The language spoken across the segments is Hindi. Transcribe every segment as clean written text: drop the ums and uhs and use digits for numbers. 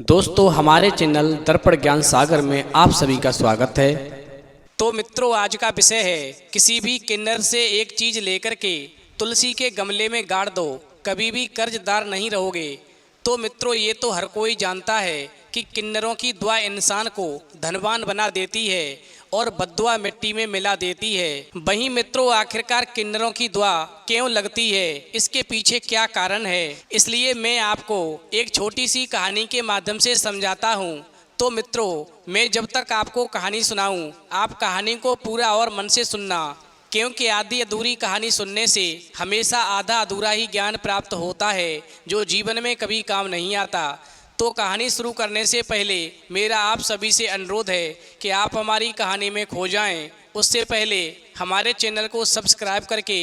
दोस्तों हमारे चैनल दर्पण ज्ञान सागर में आप सभी का स्वागत है। तो मित्रों, आज का विषय है किसी भी किन्नर से एक चीज लेकर के तुलसी के गमले में गाड़ दो, कभी भी कर्जदार नहीं रहोगे। तो मित्रों, ये तो हर कोई जानता है कि किन्नरों की दुआ इंसान को धनवान बना देती है और बद्दुआ मिट्टी में मिला देती है। वहीं मित्रों, आखिरकार किन्नरों की दुआ क्यों लगती है, इसके पीछे क्या कारण है, इसलिए मैं आपको एक छोटी सी कहानी के माध्यम से समझाता हूँ। तो मित्रों, मैं जब तक आपको कहानी सुनाऊं, आप कहानी को पूरा और मन से सुनना, क्योंकि आधी अधूरी कहानी सुनने से हमेशा आधा अधूरा ही ज्ञान प्राप्त होता है, जो जीवन में कभी काम नहीं आता। तो कहानी शुरू करने से पहले मेरा आप सभी से अनुरोध है कि आप हमारी कहानी में खो जाएं। उससे पहले हमारे चैनल को सब्सक्राइब करके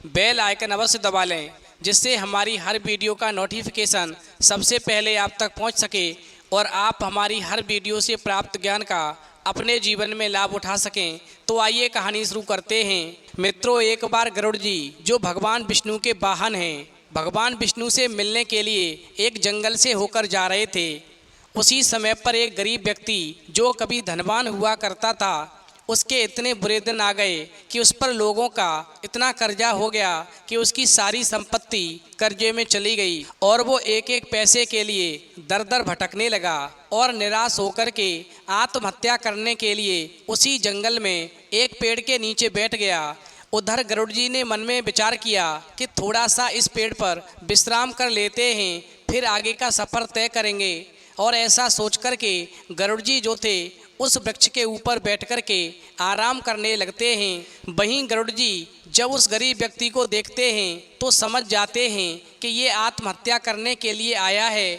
बेल आइकन अवश्य दबा लें, जिससे हमारी हर वीडियो का नोटिफिकेशन सबसे पहले आप तक पहुंच सके और आप हमारी हर वीडियो से प्राप्त ज्ञान का अपने जीवन में लाभ उठा सकें। तो आइए कहानी शुरू करते हैं। मित्रों, एक बार गरुड़ जी, जो भगवान विष्णु के वाहन हैं, भगवान विष्णु से मिलने के लिए एक जंगल से होकर जा रहे थे। उसी समय पर एक गरीब व्यक्ति, जो कभी धनवान हुआ करता था, उसके इतने बुरे दिन आ गए कि उस पर लोगों का इतना कर्जा हो गया कि उसकी सारी संपत्ति कर्जे में चली गई और वो एक एक पैसे के लिए दर दर भटकने लगा और निराश होकर के आत्महत्या करने के लिए उसी जंगल में एक पेड़ के नीचे बैठ गया। उधर गरुड़ जी ने मन में विचार किया कि थोड़ा सा इस पेड़ पर विश्राम कर लेते हैं, फिर आगे का सफ़र तय करेंगे। और ऐसा सोच कर के गरुड़ जी जो थे, उस वृक्ष के ऊपर बैठ कर के आराम करने लगते हैं। वहीं गरुड़ जी जब उस गरीब व्यक्ति को देखते हैं तो समझ जाते हैं कि ये आत्महत्या करने के लिए आया है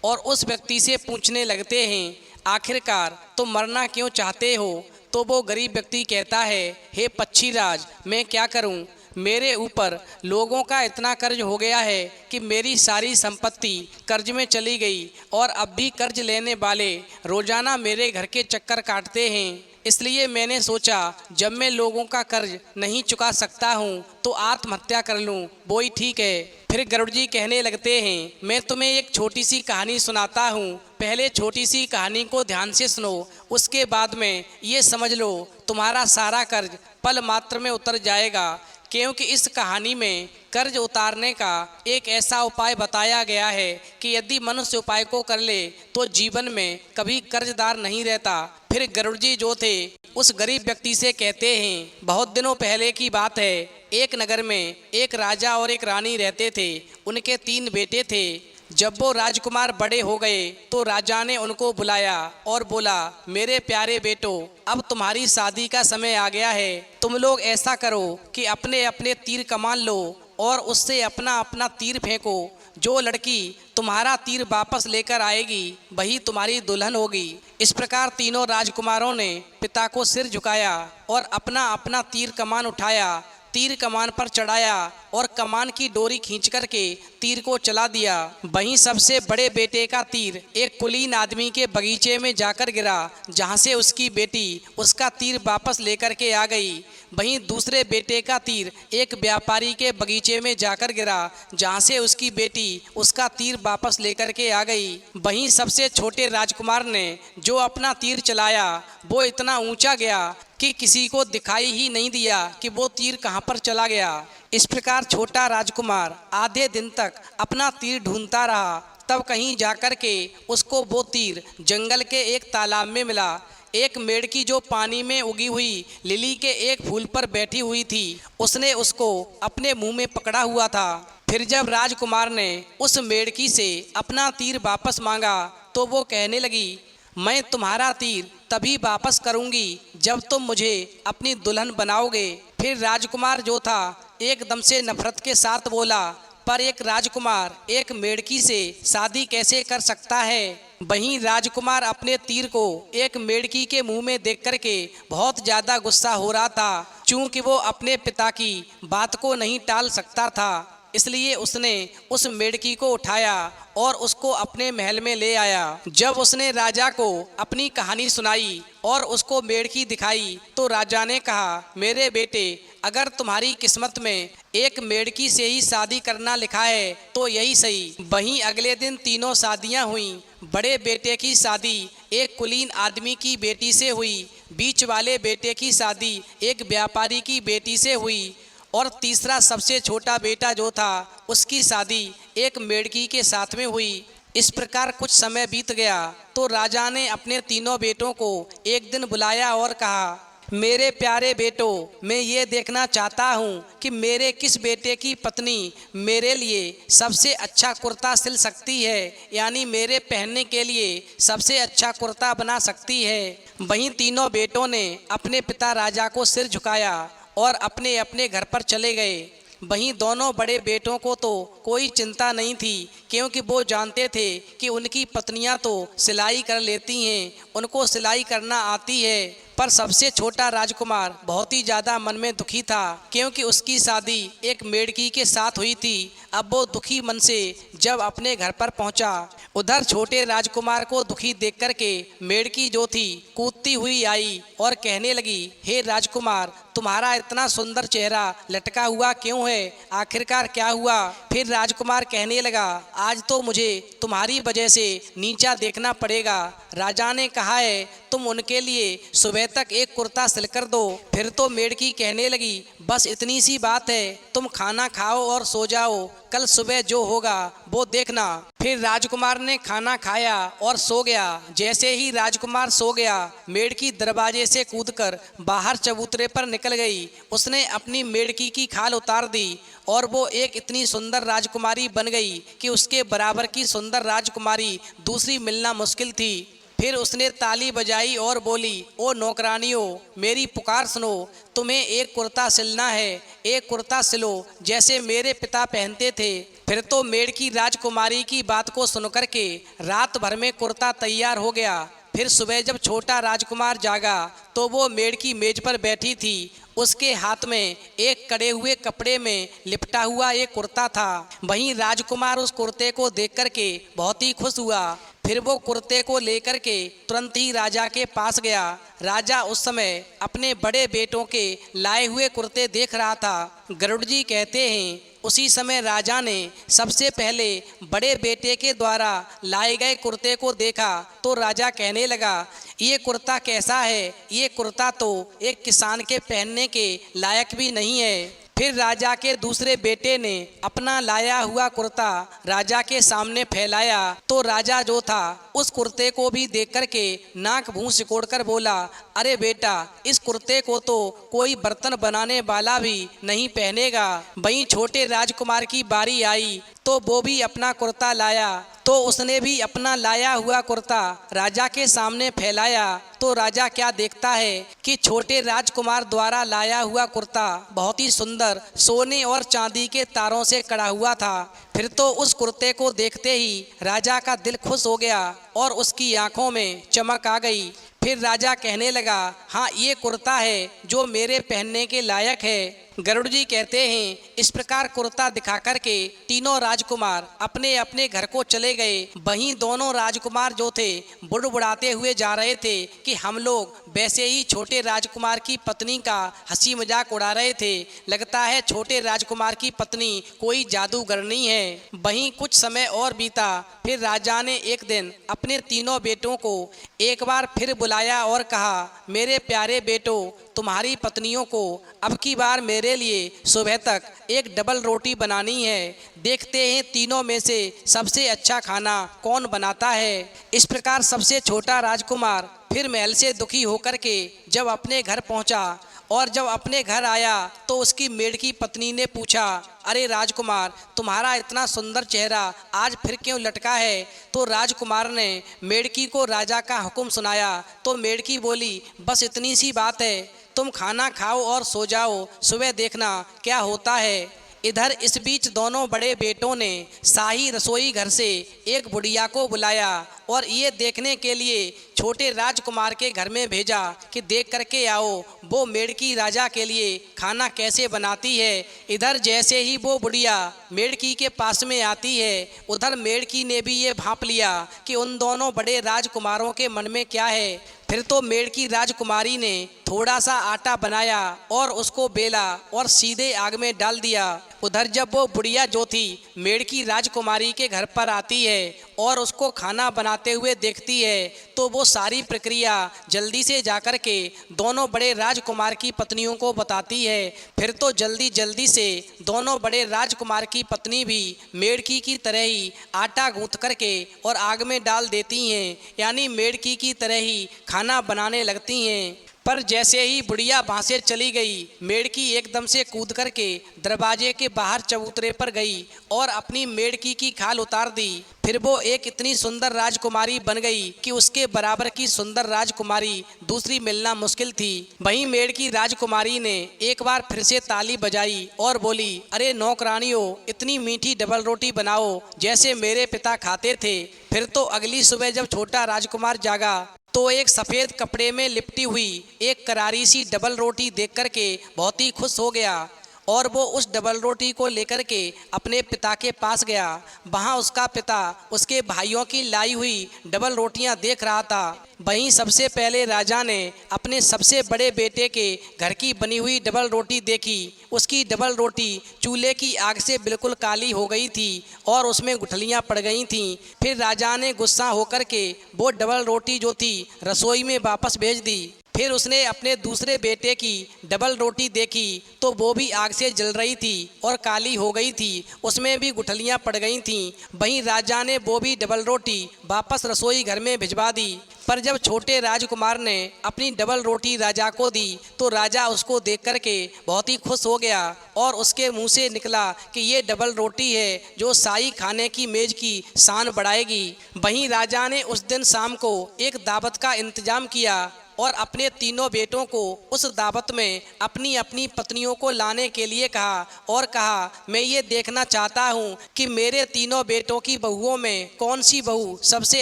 और उस व्यक्ति से पूछने लगते हैं, आखिरकार तुम मरना क्यों चाहते हो? तो वो गरीब व्यक्ति कहता है, हे पक्षीराज, मैं क्या करूं? मेरे ऊपर लोगों का इतना कर्ज हो गया है कि मेरी सारी संपत्ति कर्ज में चली गई और अब भी कर्ज लेने वाले रोजाना मेरे घर के चक्कर काटते हैं। इसलिए मैंने सोचा, जब मैं लोगों का कर्ज नहीं चुका सकता हूँ तो आत्महत्या कर लूँ, वो ही ठीक है। फिर गरुड़ जी कहने लगते हैं, मैं तुम्हें एक छोटी सी कहानी सुनाता हूँ, पहले छोटी सी कहानी को ध्यान से सुनो, उसके बाद में ये समझ लो तुम्हारा सारा कर्ज पल मात्र में उतर जाएगा। क्योंकि इस कहानी में कर्ज उतारने का एक ऐसा उपाय बताया गया है कि यदि मनुष्य उपाय को कर ले तो जीवन में कभी कर्जदार नहीं रहता। फिर गरुड़ जी जो थे, उस गरीब व्यक्ति से कहते हैं, बहुत दिनों पहले की बात है, एक नगर में एक राजा और एक रानी रहते थे। उनके 3 बेटे थे। जब वो राजकुमार बड़े हो गए तो राजा ने उनको बुलाया और बोला, मेरे प्यारे बेटो, अब तुम्हारी शादी का समय आ गया है। तुम लोग ऐसा करो कि अपने अपने तीर कमान लो और उससे अपना अपना तीर फेंको। जो लड़की तुम्हारा तीर वापस लेकर आएगी वही तुम्हारी दुल्हन होगी। इस प्रकार तीनों राजकुमारों ने पिता को सिर झुकाया और अपना अपना तीर कमान उठाया, तीर कमान पर चढ़ाया और कमान की डोरी खींच करके तीर को चला दिया। वहीं सबसे बड़े बेटे का तीर एक कुलीन आदमी के बगीचे में जाकर गिरा, जहां से उसकी बेटी उसका तीर वापस लेकर के आ गई। वहीं दूसरे बेटे का तीर एक व्यापारी के बगीचे में जाकर गिरा, जहां से उसकी बेटी उसका तीर वापस लेकर के आ गई। वहीं सबसे छोटे राजकुमार ने जो अपना तीर चलाया वो इतना ऊंचा गया कि किसी को दिखाई ही नहीं दिया कि वो तीर कहाँ पर चला गया। इस प्रकार छोटा राजकुमार आधे दिन तक अपना तीर ढूंढता रहा। तब कहीं जाकर के उसको वो तीर जंगल के एक तालाब में मिला। एक मेढकी जो पानी में उगी हुई लिली के एक फूल पर बैठी हुई थी, उसने उसको अपने मुंह में पकड़ा हुआ था। फिर जब राजकुमार ने उस मेढकी से अपना तीर वापस मांगा तो वो कहने लगी, मैं तुम्हारा तीर तभी वापस करूंगी जब तुम मुझे अपनी दुल्हन बनाओगे। फिर राजकुमार जो था एकदम से नफरत के साथ बोला, पर एक राजकुमार एक मेढकी से शादी कैसे कर सकता है? वहीं राजकुमार अपने तीर को एक मेढकी के मुंह में देख करके बहुत ज़्यादा गुस्सा हो रहा था। चूँकि वो अपने पिता की बात को नहीं टाल सकता था, इसलिए उसने उस मेढकी को उठाया और उसको अपने महल में ले आया। जब उसने राजा को अपनी कहानी सुनाई और उसको मेढकी दिखाई तो राजा ने कहा, मेरे बेटे, अगर तुम्हारी किस्मत में एक मेढकी से ही शादी करना लिखा है तो यही सही। वहीं अगले दिन तीनों शादियां हुईं। बड़े बेटे की शादी एक कुलीन आदमी की बेटी से हुई, बीच वाले बेटे की शादी एक व्यापारी की बेटी से हुई और तीसरा सबसे छोटा बेटा जो था उसकी शादी एक मेढ़की के साथ में हुई। इस प्रकार कुछ समय बीत गया तो राजा ने अपने तीनों बेटों को एक दिन बुलाया और कहा, मेरे प्यारे बेटों, मैं ये देखना चाहता हूँ कि मेरे किस बेटे की पत्नी मेरे लिए सबसे अच्छा कुर्ता सिल सकती है, यानी मेरे पहनने के लिए सबसे अच्छा कुर्ता बना सकती है। वहीं तीनों बेटों ने अपने पिता राजा को सिर झुकाया और अपने अपने घर पर चले गए। वहीं दोनों बड़े बेटों को तो कोई चिंता नहीं थी, क्योंकि वो जानते थे कि उनकी पत्नियां तो सिलाई कर लेती हैं, उनको सिलाई करना आती है। पर सबसे छोटा राजकुमार बहुत ही ज़्यादा मन में दुखी था, क्योंकि उसकी शादी एक मेढ़की के साथ हुई थी। अब वो दुखी मन से जब अपने घर पर पहुंचा, उधर छोटे राजकुमार को दुखी देख कर के मेढ़की जो थी कूदती हुई आई और कहने लगी, हे राजकुमार, तुम्हारा इतना सुंदर चेहरा लटका हुआ क्यों है? आखिरकार क्या हुआ? फिर राजकुमार कहने लगा, आज तो मुझे तुम्हारी वजह से नीचा देखना पड़ेगा। राजा ने कहा है तुम उनके लिए सुबह तक एक कुर्ता सिल कर दो। फिर तो मेढ़की कहने लगी, बस इतनी सी बात है, तुम खाना खाओ और सो जाओ, कल सुबह जो होगा वो देखना। फिर राजकुमार ने खाना खाया और सो गया। जैसे ही राजकुमार सो गया, मेढ़की दरवाजे से कूदकर बाहर चबूतरे पर निकल गई। उसने अपनी मेढ़की की खाल उतार दी और वो एक इतनी सुंदर राजकुमारी बन गई कि उसके बराबर की सुंदर राजकुमारी दूसरी मिलना मुश्किल थी। फिर उसने ताली बजाई और बोली, ओ नौकरानियों, मेरी पुकार सुनो, तुम्हें एक कुर्ता सिलना है, एक कुर्ता सिलो जैसे मेरे पिता पहनते थे। फिर तो मेढ़की राजकुमारी की बात को सुनकर के रात भर में कुर्ता तैयार हो गया। फिर सुबह जब छोटा राजकुमार जागा तो वो मेढ़की मेज पर बैठी थी। उसके हाथ में एक कड़े हुए कपड़े में लिपटा हुआ एक कुर्ता था। वहीं राजकुमार उस कुर्ते को देख कर के बहुत ही खुश हुआ। फिर वो कुर्ते को लेकर के तुरंत ही राजा के पास गया। राजा उस समय अपने बड़े बेटों के लाए हुए कुर्ते देख रहा था। गरुड़ जी कहते हैं उसी समय राजा ने सबसे पहले बड़े बेटे के द्वारा लाए गए कुर्ते को देखा तो राजा कहने लगा, ये कुर्ता कैसा है? ये कुर्ता तो एक किसान के पहनने के लायक भी नहीं है। फिर राजा के दूसरे बेटे ने अपना लाया हुआ कुर्ता राजा के सामने फैलाया तो राजा जो था उस कुर्ते को भी देख कर के नाक मुंह सिकोड़ कर बोला, अरे बेटा, इस कुर्ते को तो कोई बर्तन बनाने वाला भी नहीं पहनेगा। वहीं छोटे राजकुमार की बारी आई तो वो भी अपना कुर्ता लाया तो उसने भी अपना लाया हुआ कुर्ता राजा के सामने फैलाया तो राजा क्या देखता है कि छोटे राजकुमार द्वारा लाया हुआ कुर्ता बहुत ही सुंदर सोने और चांदी के तारों से कड़ा हुआ था। फिर तो उस कुर्ते को देखते ही राजा का दिल खुश हो गया और उसकी आंखों में चमक आ गई। फिर राजा कहने लगा, हाँ, ये कुर्ता है जो मेरे पहनने के लायक है। गरुड़ जी कहते हैं इस प्रकार कुर्ता दिखा करके तीनों राजकुमार अपने अपने घर को चले गए। वहीं दोनों राजकुमार जो थे बुड़बुड़ाते हुए जा रहे थे कि हम लोग वैसे ही छोटे राजकुमार की पत्नी का हंसी मजाक उड़ा रहे थे, लगता है छोटे राजकुमार की पत्नी कोई जादूगरनी है। वहीं कुछ समय और बीता। फिर राजा ने एक दिन अपने तीनों बेटों को एक बार फिर बुलाया और कहा, मेरे प्यारे बेटों, तुम्हारी पत्नियों को अब की बार मेरे लिए सुबह तक एक डबल रोटी बनानी है। देखते हैं तीनों में से सबसे अच्छा खाना कौन बनाता है। इस प्रकार सबसे छोटा राजकुमार फिर महल से दुखी होकर के जब अपने घर पहुंचा और जब अपने घर आया तो उसकी मेढ़की पत्नी ने पूछा, अरे राजकुमार, तुम्हारा इतना सुंदर चेहरा आज फिर क्यों लटका है? तो राजकुमार ने मेढ़की को राजा का हुक्म सुनाया तो मेढ़की बोली, बस इतनी सी बात है, तुम खाना खाओ और सो जाओ, सुबह देखना क्या होता है। इधर इस बीच दोनों बड़े बेटों ने शाही रसोई घर से एक बुढ़िया को बुलाया और ये देखने के लिए छोटे राजकुमार के घर में भेजा कि देख करके आओ वो मेढ़की राजा के लिए खाना कैसे बनाती है। इधर जैसे ही वो बुढ़िया मेढ़की के पास में आती है, उधर मेढ़की ने भी ये भांप लिया कि उन दोनों बड़े राजकुमारों के मन में क्या है। फिर तो मेढ़की राजकुमारी ने थोड़ा सा आटा बनाया और उसको बेला और सीधे आग में डाल दिया। उधर जब वो बुढ़िया जो थी मेढ़की राजकुमारी के घर पर आती है और उसको खाना बनाते हुए देखती है तो वो सारी प्रक्रिया जल्दी से जाकर के दोनों बड़े राजकुमार की पत्नियों को बताती है। फिर तो जल्दी जल्दी से दोनों बड़े राजकुमार की पत्नी भी मेढ़की की तरह ही आटा गूंथ करके और आग में डाल देती हैं, यानी मेढ़की की तरह ही खाना बनाने लगती हैं। पर जैसे ही बुढ़िया वहाँ से चली गई, मेढ़की एकदम से कूद करके दरवाजे के बाहर चबूतरे पर गई और अपनी मेढ़की की खाल उतार दी। फिर वो एक इतनी सुंदर राजकुमारी बन गई कि उसके बराबर की सुंदर राजकुमारी दूसरी मिलना मुश्किल थी। वहीं मेढ़की राजकुमारी ने एक बार फिर से ताली बजाई और बोली, अरे नौकरानियों, इतनी मीठी डबल रोटी बनाओ जैसे मेरे पिता खाते थे। फिर तो अगली सुबह जब छोटा राजकुमार जागा तो एक सफ़ेद कपड़े में लिपटी हुई एक करारी सी डबल रोटी देख करके बहुत ही खुश हो गया और वो उस डबल रोटी को लेकर के अपने पिता के पास गया। वहाँ उसका पिता उसके भाइयों की लाई हुई डबल रोटियां देख रहा था। वहीं सबसे पहले राजा ने अपने सबसे बड़े बेटे के घर की बनी हुई डबल रोटी देखी। उसकी डबल रोटी चूल्हे की आग से बिल्कुल काली हो गई थी और उसमें गुठलियां पड़ गई थीं। फिर राजा ने गुस्सा होकर के वो डबल रोटी जो थी रसोई में वापस भेज दी। फिर उसने अपने दूसरे बेटे की डबल रोटी देखी तो वो भी आग से जल रही थी और काली हो गई थी, उसमें भी गुठलियां पड़ गई थीं। वहीं राजा ने वो भी डबल रोटी वापस रसोई घर में भिजवा दी। पर जब छोटे राजकुमार ने अपनी डबल रोटी राजा को दी तो राजा उसको देख करके बहुत ही खुश हो गया और उसके मुंह से निकला कि ये डबल रोटी है जो शाही खाने की मेज की शान बढ़ाएगी। वहीं राजा ने उस दिन शाम को एक दावत का इंतजाम किया और अपने तीनों बेटों को उस दावत में अपनी अपनी पत्नियों को लाने के लिए कहा और कहा, मैं ये देखना चाहता हूँ कि मेरे तीनों बेटों की बहुओं में कौन सी बहू सबसे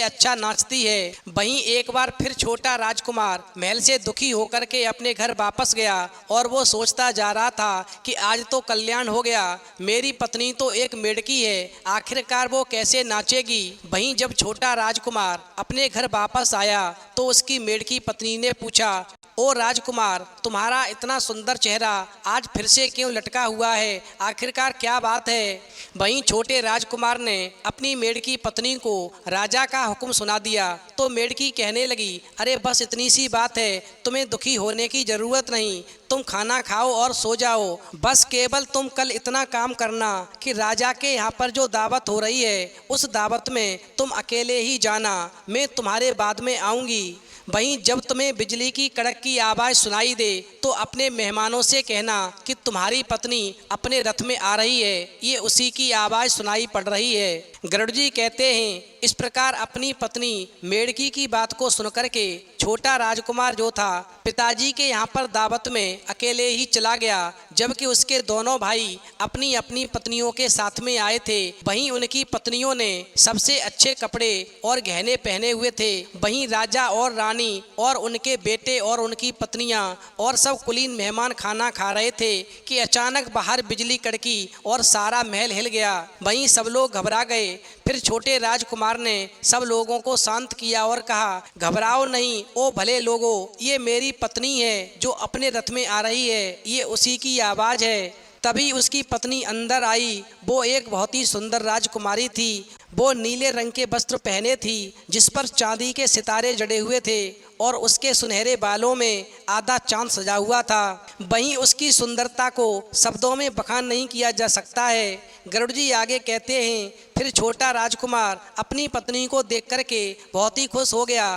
अच्छा नाचती है। वहीं एक बार फिर छोटा राजकुमार महल से दुखी होकर के अपने घर वापस गया और वो सोचता जा रहा था कि आज तो कल्याण हो गया, मेरी पत्नी तो एक मेढ़की है, आखिरकार वो कैसे नाचेगी। वहीं जब छोटा राजकुमार अपने घर वापस आया तो उसकी मेढ़की पत्नी ने पूछा, ओ राजकुमार, तुम्हारा इतना सुंदर चेहरा आज फिर से क्यों लटका हुआ है, आखिरकार क्या बात है। वहीं छोटे राजकुमार ने अपनी मेढ़की पत्नी को राजा का हुक्म सुना दिया तो मेढ़की कहने लगी, अरे बस इतनी सी बात है, तुम्हें दुखी होने की ज़रूरत नहीं, तुम खाना खाओ और सो जाओ। बस केवल तुम कल इतना काम करना कि राजा के यहाँ पर जो दावत हो रही है उस दावत में तुम अकेले ही जाना, मैं तुम्हारे बाद में आऊँगी। वहीं जब तुम्हें बिजली की कड़क की आवाज़ सुनाई दे तो अपने मेहमानों से कहना कि तुम्हारी पत्नी अपने रथ में आ रही है, ये उसी की आवाज़ सुनाई पड़ रही है। गरुड़ जी कहते हैं, इस प्रकार अपनी पत्नी मेढ़की की बात को सुनकर के छोटा राजकुमार जो था पिताजी के यहाँ पर दावत में अकेले ही चला गया, जबकि उसके दोनों भाई अपनी अपनी पत्नियों के साथ में आए थे। वहीं उनकी पत्नियों ने सबसे अच्छे कपड़े और गहने पहने हुए थे। वहीं राजा और रानी और उनके बेटे और उनकी पत्नियां और सब कुलीन मेहमान खाना खा रहे थे कि अचानक बाहर बिजली कड़की और सारा महल हिल गया। वहीं सब लोग घबरा गए। फिर छोटे राजकुमार ने सब लोगों को शांत किया और कहा, घबराओ नहीं ओ भले लोगों, ये मेरी पत्नी है जो अपने रथ में आ रही है, ये उसी की आवाज़ है। तभी उसकी पत्नी अंदर आई। वो एक बहुत ही सुंदर राजकुमारी थी। वो नीले रंग के वस्त्र पहने थी जिस पर चांदी के सितारे जड़े हुए थे और उसके सुनहरे बालों में आधा चांद सजा हुआ था। वहीं उसकी सुंदरता को शब्दों में बखान नहीं किया जा सकता है। गरुड़ जी आगे कहते हैं, फिर छोटा राजकुमार अपनी पत्नी को देख करके बहुत ही खुश हो गया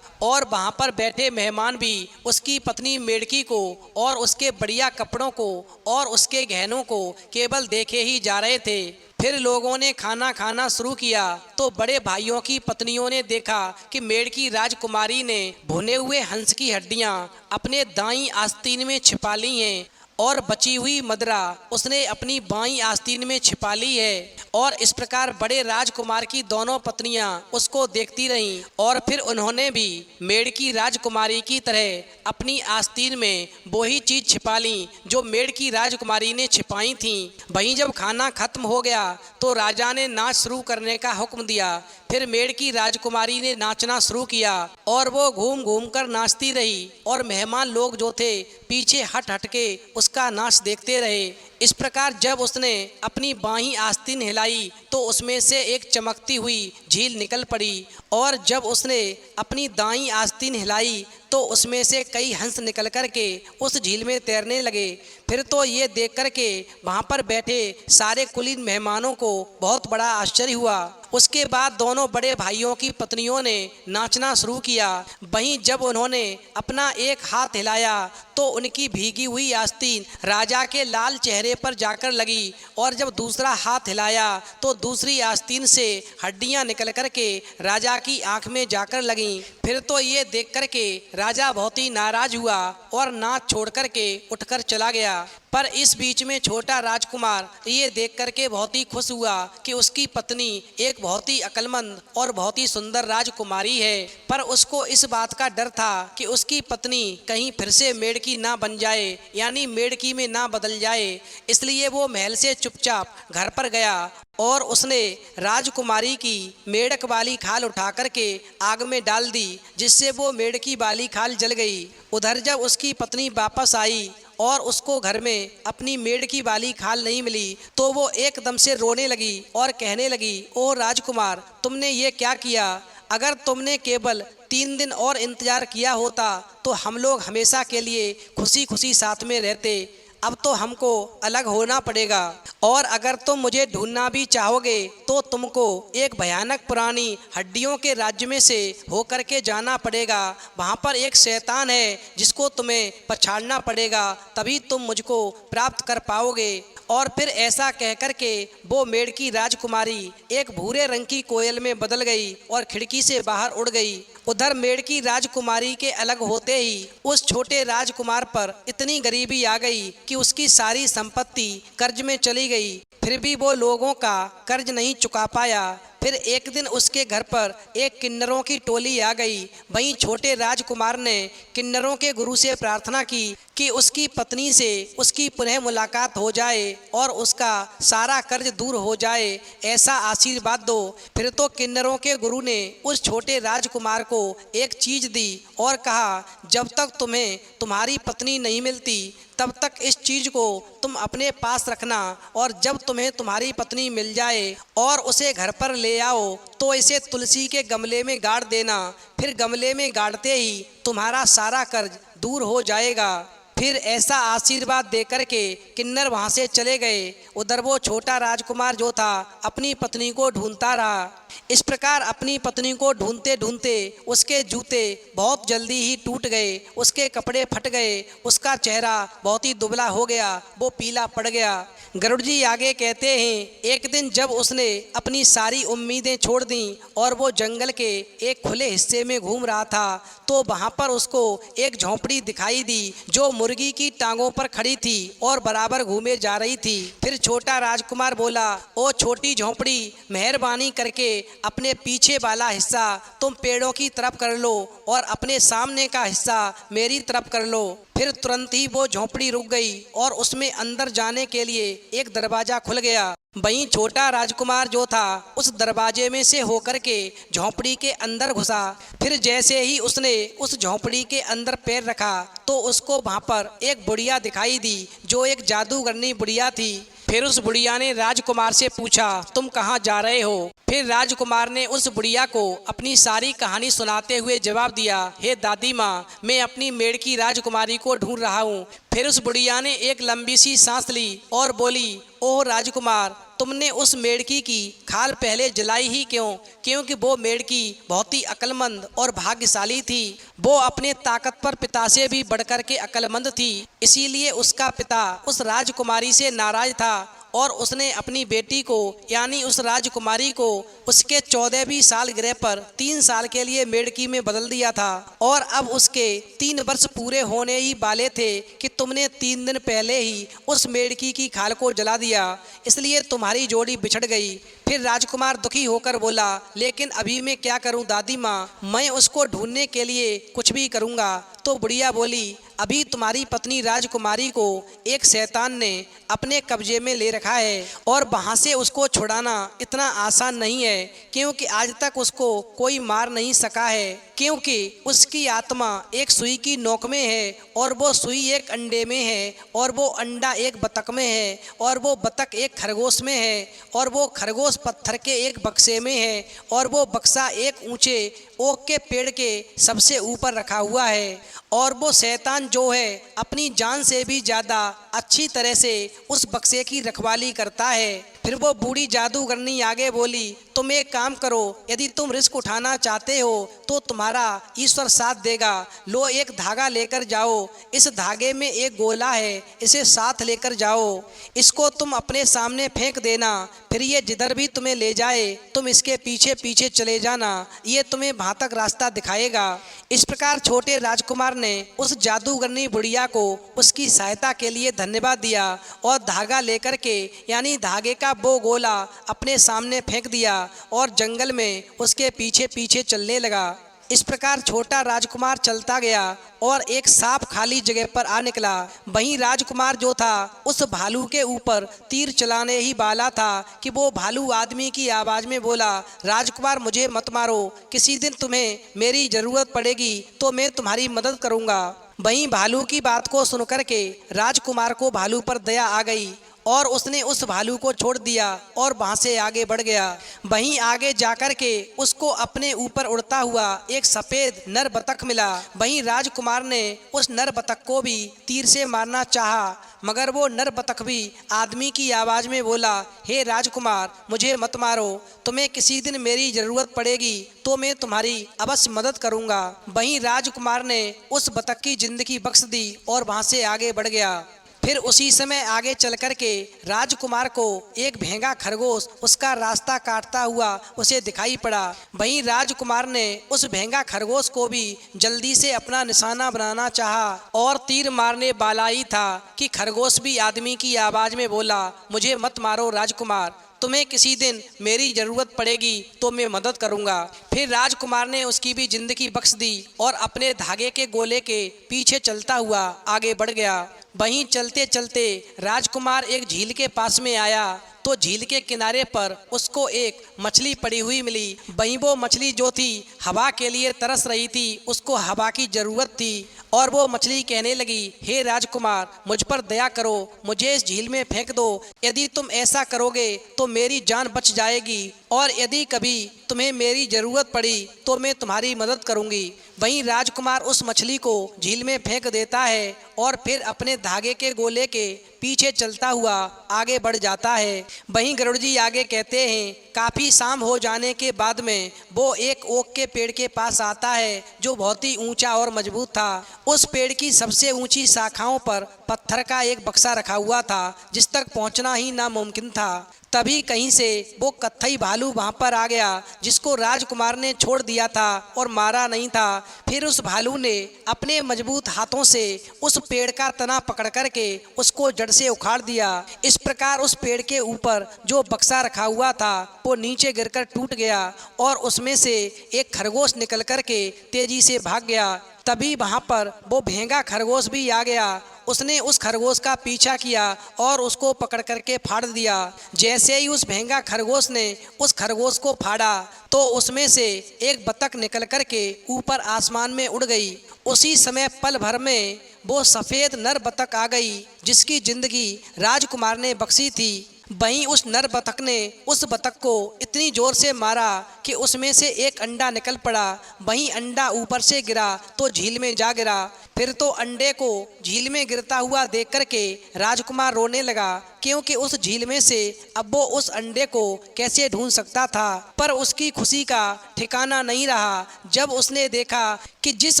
और वहाँ पर बैठे मेहमान भी उसकी पत्नी मेढ़की को और उसके बढ़िया कपड़ों को और उसके गहनों को केवल देखे ही जा रहे थे। फिर लोगों ने खाना खाना शुरू किया तो बड़े भाइयों की पत्नियों ने देखा कि मेढ़की राजकुमारी ने भुने हुए हंस की हड्डियाँ अपने दाईं आस्तीन में छिपा ली हैं और बची हुई मदरा उसने अपनी बाईं आस्तीन में छिपा ली है। और इस प्रकार बड़े राजकुमार की दोनों पत्नियां उसको देखती रहीं और फिर उन्होंने भी मेढ़की राजकुमारी की तरह अपनी आस्तीन में वही चीज़ छिपा ली जो मेढ़की राजकुमारी ने छिपाई थीं। वहीं जब खाना खत्म हो गया तो राजा ने नाच शुरू करने का हुक्म दिया। फिर मेढ़की राजकुमारी ने नाचना शुरू किया और वो घूम घूम कर नाचती रही और मेहमान लोग जो थे पीछे हट हट के उसका नाश देखते रहे। इस प्रकार जब उसने अपनी बाहीं आस्तीन हिलाई तो उसमें से एक चमकती हुई झील निकल पड़ी, और जब उसने अपनी दाईं आस्तीन हिलाई तो उसमें से कई हंस निकल कर के उस झील में तैरने लगे। फिर तो ये देख कर के वहाँ पर बैठे सारे कुलीन मेहमानों को बहुत बड़ा आश्चर्य हुआ। उसके बाद दोनों बड़े भाइयों की पत्नियों ने नाचना शुरू किया। वहीं जब उन्होंने अपना एक हाथ हिलाया तो उनकी भीगी हुई आस्तीन राजा के लाल चेहरे पर जाकर लगी, और जब दूसरा हाथ हिलाया तो दूसरी आस्तीन से हड्डियां निकल कर के राजा की आंख में जाकर लगीं। फिर तो ये देख कर के राजा बहुत ही नाराज हुआ और नाच छोड़ कर के उठकर चला गया। पर इस बीच में छोटा राजकुमार ये देख कर के बहुत ही खुश हुआ कि उसकी पत्नी एक बहुत ही अक्लमंद और बहुत ही सुंदर राजकुमारी है। पर उसको इस बात का डर था कि उसकी पत्नी कहीं फिर से मेढ़की ना बन जाए, यानी मेढ़की में ना बदल जाए। इसलिए वो महल से चुपचाप घर पर गया और उसने राजकुमारी की मेढ़क वाली खाल उठा कर के आग में डाल दी, जिससे वो मेढ़की वाली खाल जल गई। उधर जब उसकी पत्नी वापस आई और उसको घर में अपनी मेढ़की वाली खाल नहीं मिली तो वो एकदम से रोने लगी और कहने लगी, ओ राजकुमार, तुमने ये क्या किया? अगर तुमने केवल 3 दिन और इंतजार किया होता तो हम लोग हमेशा के लिए खुशी खुशी साथ में रहते। अब तो हमको अलग होना पड़ेगा, और अगर तुम मुझे ढूंढना भी चाहोगे तो तुमको एक भयानक पुरानी हड्डियों के राज्य में से होकर के जाना पड़ेगा। वहाँ पर एक शैतान है जिसको तुम्हें पछाड़ना पड़ेगा, तभी तुम मुझको प्राप्त कर पाओगे। और फिर ऐसा कह कर के वो मेढ़की राजकुमारी एक भूरे रंग की कोयल में बदल गई और खिड़की से बाहर उड़ गई। उधर मेढ़की राजकुमारी के अलग होते ही उस छोटे राजकुमार पर इतनी गरीबी आ गई कि उसकी सारी संपत्ति कर्ज में चली गई। फिर भी वो लोगों का कर्ज नहीं चुका पाया। फिर एक दिन उसके घर पर एक किन्नरों की टोली आ गई। वहीं छोटे राजकुमार ने किन्नरों के गुरु से प्रार्थना की कि उसकी पत्नी से उसकी पुनः मुलाकात हो जाए और उसका सारा कर्ज दूर हो जाए, ऐसा आशीर्वाद दो। फिर तो किन्नरों के गुरु ने उस छोटे राजकुमार को एक चीज दी और कहा, जब तक तुम्हें तुम्हारी पत्नी नहीं मिलती तब तक इस चीज को तुम अपने पास रखना, और जब तुम्हें तुम्हारी पत्नी मिल जाए और उसे घर पर ले आओ तो इसे तुलसी के गमले में गाड़ देना। फिर गमले में गाड़ते ही तुम्हारा सारा कर्ज दूर हो जाएगा। फिर ऐसा आशीर्वाद देकर के किन्नर वहाँ से चले गए। उधर वो छोटा राजकुमार जो था अपनी पत्नी को ढूंढता रहा। इस प्रकार अपनी पत्नी को ढूंढते ढूंढते उसके जूते बहुत जल्दी ही टूट गए, उसके कपड़े फट गए, उसका चेहरा बहुत ही दुबला हो गया, वो पीला पड़ गया। गरुड़ जी आगे कहते हैं, एक दिन जब उसने अपनी सारी उम्मीदें छोड़ दी और वो जंगल के एक खुले हिस्से में घूम रहा था तो वहाँ पर उसको एक झोंपड़ी दिखाई दी जो मुर्गी की टांगों पर खड़ी थी और बराबर घूमे जा रही थी। फिर छोटा राजकुमार बोला, ओ छोटी झोंपड़ी, मेहरबानी करके अपने पीछे वाला हिस्सा तुम पेड़ों की तरफ कर लो और अपने सामने का हिस्सा मेरी तरफ कर लो। फिर तुरंत ही वो झोंपड़ी रुक गई और उसमें अंदर जाने के लिए एक दरवाजा खुल गया। वहीं छोटा राजकुमार जो था उस दरवाजे में से होकर के झोंपड़ी के अंदर घुसा। फिर जैसे ही उसने उस झोंपड़ी के अंदर पैर रखा तो उसको वहाँ पर एक बुढ़िया दिखाई दी जो एक जादूगरनी बुढ़िया थी। फिर उस बुढ़िया ने राजकुमार से पूछा, तुम कहाँ जा रहे हो? फिर राजकुमार ने उस बुढ़िया को अपनी सारी कहानी सुनाते हुए जवाब दिया, हे दादी माँ, मैं अपनी मेढ़की राजकुमारी को ढूंढ रहा हूँ। फिर उस बुढ़िया ने एक लंबी सी सांस ली और बोली, ओह राजकुमार, तुमने उस मेढ़की की खाल पहले जलाई ही क्यों? क्योंकि वो मेढ़की बहुत ही अक्लमंद और भाग्यशाली थी। वो अपने ताकतवर पिता से भी बढ़कर के अक्लमंद थी, इसीलिए उसका पिता उस राजकुमारी से नाराज था और उसने अपनी बेटी को यानी उस राजकुमारी को उसके 14वीं सालगिरह पर 3 साल के लिए मेढ़की में बदल दिया था। और अब उसके 3 वर्ष पूरे होने ही वाले थे कि तुमने 3 दिन पहले ही उस मेढ़की की खाल को जला दिया, इसलिए तुम्हारी जोड़ी बिछड़ गई। फिर राजकुमार दुखी होकर बोला, लेकिन अभी मैं क्या करूं दादी माँ, मैं उसको ढूंढने के लिए कुछ भी करूंगा। तो बुढ़िया बोली, अभी तुम्हारी पत्नी राजकुमारी को एक शैतान ने अपने कब्जे में ले रखा है और वहाँ से उसको छुड़ाना इतना आसान नहीं है, क्योंकि आज तक उसको कोई मार नहीं सका है। क्योंकि उसकी आत्मा एक सुई की नोक में है और वो सुई एक अंडे में है और वो अंडा एक बतख में है और वो बतख एक खरगोश में है और वो खरगोश पत्थर के एक बक्से में है और वो बक्सा एक ऊंचे ओक के पेड़ के सबसे ऊपर रखा हुआ है। और वो शैतान जो है अपनी जान से भी ज़्यादा अच्छी तरह से उस बक्से की रखवाली करता है। फिर वो बूढ़ी जादूगरनी आगे बोली, तुम एक काम करो, यदि तुम रिस्क उठाना चाहते हो तो तुम्हारा ईश्वर साथ देगा। लो एक धागा लेकर जाओ, इस धागे में एक गोला है, इसे साथ लेकर जाओ, इसको तुम अपने सामने फेंक देना, फिर ये जिधर भी तुम्हें ले जाए तुम इसके पीछे पीछे चले जाना, ये तुम्हें वहाँ तक रास्ता दिखाएगा। इस प्रकार छोटे राजकुमार ने उस जादूगरनी बुढ़िया को उसकी सहायता के लिए धन्यवाद दिया और धागा लेकर के यानी धागे का वो गोला अपने सामने फेंक दिया और जंगल में उसके पीछे पीछे चलने लगा। इस प्रकार छोटा राजकुमार चलता गया और एक सांप खाली जगह पर आ निकला। वहीं राजकुमार जो था उस भालू के ऊपर तीर चलाने ही वाला था कि वो भालू आदमी की आवाज़ में बोला, राजकुमार मुझे मत मारो, किसी दिन तुम्हें मेरी ज़रूरत पड़ेगी तो मैं तुम्हारी मदद करूँगा। वहीं भालू की बात को सुनकर के राजकुमार को भालू पर दया आ गई और उसने उस भालू को छोड़ दिया और वहाँ से आगे बढ़ गया। वहीं आगे जाकर के उसको अपने ऊपर उड़ता हुआ एक सफ़ेद नर बतख मिला। वहीं राजकुमार ने उस नर बतख को भी तीर से मारना चाहा, मगर वो नर बतख भी आदमी की आवाज़ में बोला, हे राजकुमार मुझे मत मारो, तुम्हें किसी दिन मेरी ज़रूरत पड़ेगी तो मैं तुम्हारी अवश्य मदद करूँगा। वहीं राजकुमार ने उस बतख की ज़िंदगी बख्श दी और वहाँ से आगे बढ़ गया। फिर उसी समय आगे चल कर के राजकुमार को एक भेंगा खरगोश उसका रास्ता काटता हुआ उसे दिखाई पड़ा। वहीं राजकुमार ने उस भेंगा खरगोश को भी जल्दी से अपना निशाना बनाना चाहा और तीर मारने वाला ही था कि खरगोश भी आदमी की आवाज़ में बोला, मुझे मत मारो राजकुमार, तुम्हें किसी दिन मेरी ज़रूरत पड़ेगी तो मैं मदद करूंगा। फिर राजकुमार ने उसकी भी ज़िंदगी बख्श दी और अपने धागे के गोले के पीछे चलता हुआ आगे बढ़ गया। वहीं चलते चलते राजकुमार एक झील के पास में आया तो झील के किनारे पर उसको एक मछली पड़ी हुई मिली। वहीं वो मछली जो थी हवा के लिए तरस रही थी, उसको हवा की ज़रूरत थी और वो मछली कहने लगी, हे राजकुमार मुझ पर दया करो, मुझे इस झील में फेंक दो, यदि तुम ऐसा करोगे तो मेरी जान बच जाएगी और यदि कभी तुम्हें मेरी ज़रूरत पड़ी तो मैं तुम्हारी मदद करूंगी। वहीं राजकुमार उस मछली को झील में फेंक देता है और फिर अपने धागे के गोले के पीछे चलता हुआ आगे बढ़ जाता है। वहीं गरुड़ जी आगे कहते हैं, काफ़ी शाम हो जाने के बाद में वो एक ओक के पेड़ के पास आता है जो बहुत ही ऊंचा और मजबूत था। उस पेड़ की सबसे ऊंची शाखाओं पर पत्थर का एक बक्सा रखा हुआ था जिस तक पहुंचना ही नामुमकिन था। तभी कहीं से वो कत्थई भालू वहाँ पर आ गया जिसको राजकुमार ने छोड़ दिया था और मारा नहीं था। फिर उस भालू ने अपने मजबूत हाथों से उस पेड़ का तना पकड़ करके उसको जड़ से उखाड़ दिया। इस प्रकार उस पेड़ के ऊपर जो बक्सा रखा हुआ था वो नीचे गिरकर टूट गया और उसमें से एक खरगोश निकल करके तेजी से भाग गया। तभी वहाँ पर वो भेंगा खरगोश भी आ गया। उसने उस खरगोश का पीछा किया और उसको पकड़ करके फाड़ दिया। जैसे ही उस भेंगा खरगोश ने उस खरगोश को फाड़ा तो उसमें से एक बतख निकल करके ऊपर आसमान में उड़ गई। उसी समय पल भर में वो सफ़ेद नर बतख आ गई जिसकी ज़िंदगी राजकुमार ने बख्शी थी। वहीं उस नर बतख ने उस बतख को इतनी ज़ोर से मारा कि उसमें से एक अंडा निकल पड़ा। वहीं अंडा ऊपर से गिरा तो झील में जा गिरा। फिर तो अंडे को झील में गिरता हुआ देख करके राजकुमार रोने लगा, क्योंकि उस झील में से अब वो उस अंडे को कैसे ढूंढ सकता था। पर उसकी खुशी का ठिकाना नहीं रहा जब उसने देखा कि जिस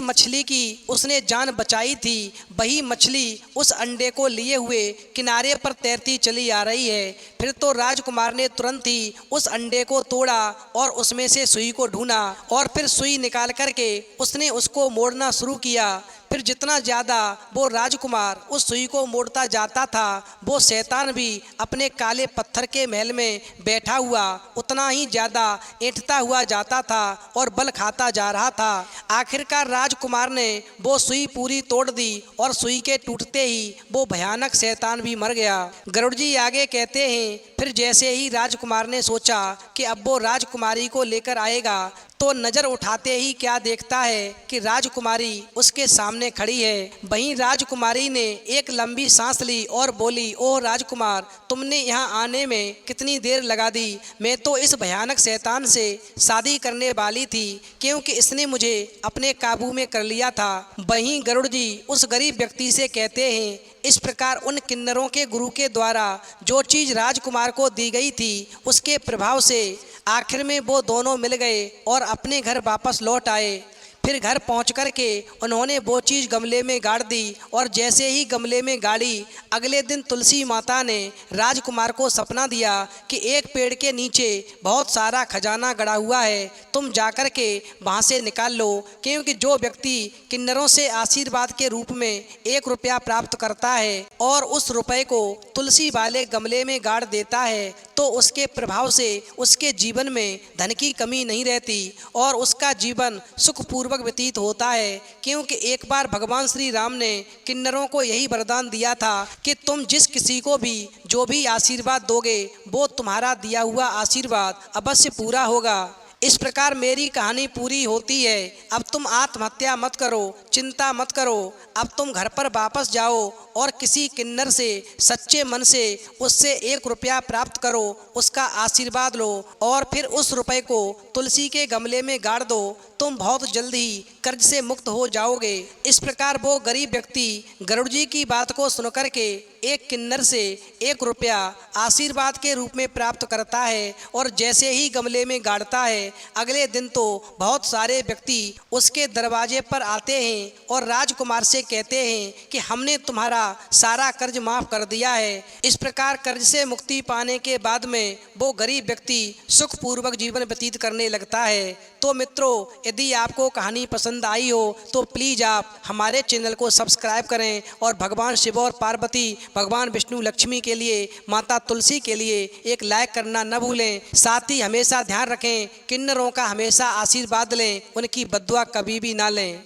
मछली की उसने जान बचाई थी वही मछली उस अंडे को लिए हुए किनारे पर तैरती चली आ रही है। फिर तो राजकुमार ने तुरंत ही उस अंडे को तोड़ा और उसमें से सुई को ढूंढा और फिर सुई निकाल करके उसने उसको मोड़ना शुरू किया। फिर जितना ज़्यादा वो राजकुमार उस सुई को मोड़ता जाता था वो शैतान भी अपने काले पत्थर के महल में बैठा हुआ उतना ही ज़्यादा ऐंठता हुआ जाता था और बल खाता जा रहा था। आखिरकार राजकुमार ने वो सुई पूरी तोड़ दी और सुई के टूटते ही वो भयानक शैतान भी मर गया। गरुड़ जी आगे कहते हैं, फिर जैसे ही राजकुमार ने सोचा कि अब वो राजकुमारी को लेकर आएगा तो नजर उठाते ही क्या देखता है कि राजकुमारी उसके सामने खड़ी है। वहीं राजकुमारी ने एक लंबी सांस ली और बोली, ओह राजकुमार, तुमने यहाँ आने में कितनी देर लगा दी। मैं तो इस भयानक शैतान से शादी करने वाली थी, क्योंकि इसने मुझे अपने काबू में कर लिया था। वहीं गरुड़ जी उस गरीब व्यक्ति से कहते हैं, इस प्रकार उन किन्नरों के गुरु के द्वारा जो चीज़ राजकुमार को दी गई थी, उसके प्रभाव से आखिर में वो दोनों मिल गए और अपने घर वापस लौट आए। फिर घर पहुंच कर के उन्होंने वो चीज़ गमले में गाड़ दी और जैसे ही गमले में गाड़ी, अगले दिन तुलसी माता ने राजकुमार को सपना दिया कि एक पेड़ के नीचे बहुत सारा खजाना गड़ा हुआ है, तुम जाकर के वहाँ से निकाल लो, क्योंकि जो व्यक्ति किन्नरों से आशीर्वाद के रूप में 1 रुपया प्राप्त करता है और उस रुपए को तुलसी वाले गमले में गाड़ देता है, तो उसके प्रभाव से उसके जीवन में धन की कमी नहीं रहती और उसका जीवन सुखपूर्वक व्यतीत होता है। क्योंकि एक बार भगवान श्री राम ने किन्नरों को यही वरदान दिया था कि तुम जिस किसी को भी जो भी आशीर्वाद दोगे, वो तुम्हारा दिया हुआ आशीर्वाद अवश्य पूरा होगा। इस प्रकार मेरी कहानी पूरी होती है। अब तुम आत्महत्या मत करो, चिंता मत करो। अब तुम घर पर वापस जाओ और किसी किन्नर से सच्चे मन से उससे 1 रुपया प्राप्त करो, उसका आशीर्वाद लो और फिर उस रुपए को तुलसी के गमले में गाड़ दो। तुम बहुत जल्द ही कर्ज से मुक्त हो जाओगे। इस प्रकार वो गरीब व्यक्ति गरुड़ जी की बात को सुनकर के एक किन्नर से 1 रुपया आशीर्वाद के रूप में प्राप्त करता है और जैसे ही गमले में गाड़ता है, अगले दिन तो बहुत सारे व्यक्ति उसके दरवाजे पर आते हैं और राजकुमार से कहते हैं कि हमने तुम्हारा सारा कर्ज माफ़ कर दिया है। इस प्रकार कर्ज से मुक्ति पाने के बाद में वो गरीब व्यक्ति सुखपूर्वक जीवन व्यतीत करने लगता है। तो मित्रों, यदि आपको कहानी पसंद आई हो तो प्लीज़ आप हमारे चैनल को सब्सक्राइब करें और भगवान शिव और पार्वती, भगवान विष्णु लक्ष्मी के लिए, माता तुलसी के लिए एक लाइक करना न भूलें। साथ ही हमेशा ध्यान रखें, किन्नरों का हमेशा आशीर्वाद लें, उनकी बद्दुआ कभी भी ना लें।